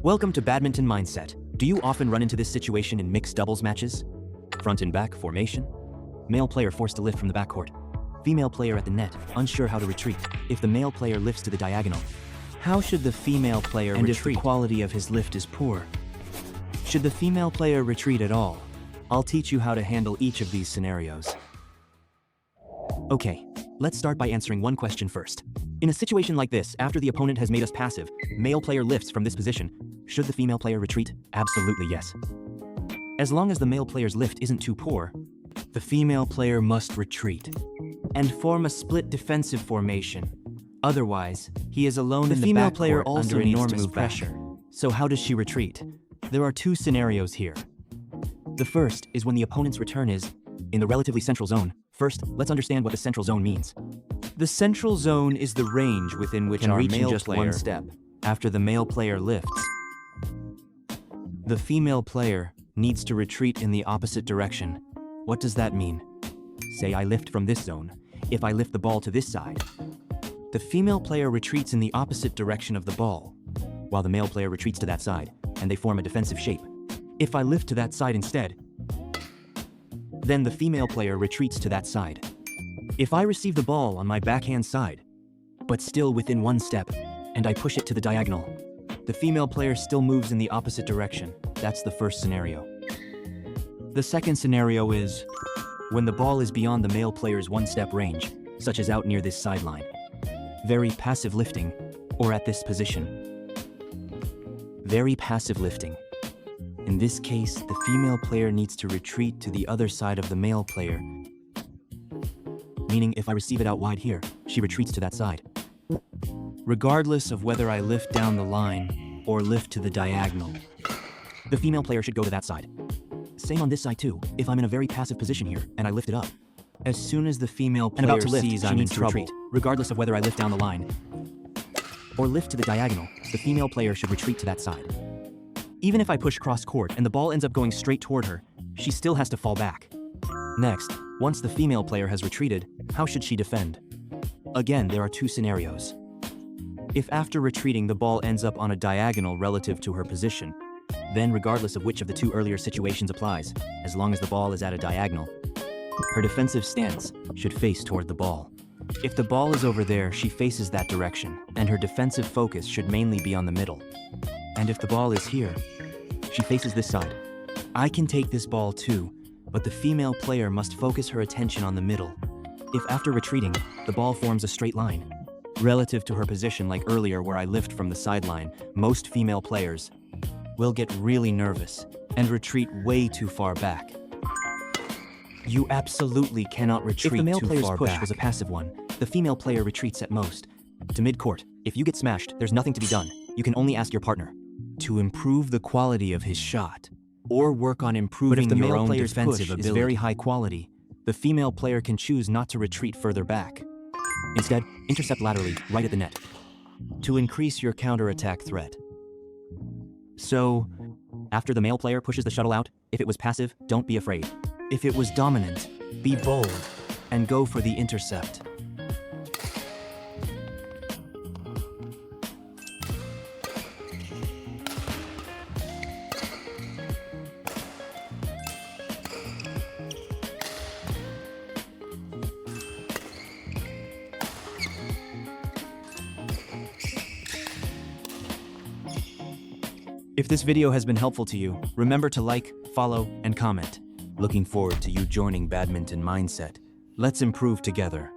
Welcome to Badminton Mindset. Do you often run into this situation in mixed doubles matches? Front and back formation. Male player forced to lift from the backcourt. Female player at the net, unsure how to retreat. If the male player lifts to the diagonal, how should the female player retreat? And if the quality of his lift is poor, should the female player retreat at all? I'll teach you how to handle each of these scenarios. Okay, let's start by answering one question first. In a situation like this, after the opponent has made us passive, male player lifts from this position, should the female player retreat? Absolutely yes. As long as the male player's lift isn't too poor, the female player must retreat and form a split defensive formation. Otherwise, he is alone in the female player also under enormous pressure. So how does she retreat? There are two scenarios here. The first is when the opponent's return is in the relatively central zone. First, let's understand what the central zone means. The central zone is the range within which our male player one step after the male player lifts. The female player needs to retreat in the opposite direction. What does that mean? Say I lift from this zone. If I lift the ball to this side, the female player retreats in the opposite direction of the ball, while the male player retreats to that side, and they form a defensive shape. If I lift to that side instead, then the female player retreats to that side. If I receive the ball on my backhand side, but still within one step, and I push it to the diagonal, the female player still moves in the opposite direction. That's the first scenario. The second scenario is when the ball is beyond the male player's one-step range, such as out near this sideline, very passive lifting, or at this position. Very passive lifting. In this case, the female player needs to retreat to the other side of the male player, meaning if I receive it out wide here, she retreats to that side. Regardless of whether I lift down the line or lift to the diagonal, the female player should go to that side. Same on this side too, if I'm in a very passive position here and I lift it up. As soon as the female player sees I'm in trouble, regardless of whether I lift down the line or lift to the diagonal, the female player should retreat to that side. Even if I push cross court and the ball ends up going straight toward her, she still has to fall back. Next, once the female player has retreated, how should she defend? Again, there are two scenarios. If after retreating the ball ends up on a diagonal relative to her position, then regardless of which of the two earlier situations applies, as long as the ball is at a diagonal, her defensive stance should face toward the ball. If the ball is over there, she faces that direction, and her defensive focus should mainly be on the middle. And if the ball is here, she faces this side. I can take this ball too, but the female player must focus her attention on the middle. If after retreating, the ball forms a straight line, relative to her position like earlier where I lift from the sideline, most female players will get really nervous and retreat way too far back. You absolutely cannot retreat too far back. If the male player's push was a passive one, the female player retreats at most to mid-court. If you get smashed, there's nothing to be done. You can only ask your partner to improve the quality of his shot or work on improving your own defensive ability. If is very high quality, the female player can choose not to retreat further back. Instead, intercept laterally, right at the net, to increase your counterattack threat. So, after the male player pushes the shuttle out, if it was passive, don't be afraid. If it was dominant, be bold and go for the intercept. If this video has been helpful to you, remember to like, follow, and comment. Looking forward to you joining Badminton Mindset. Let's improve together.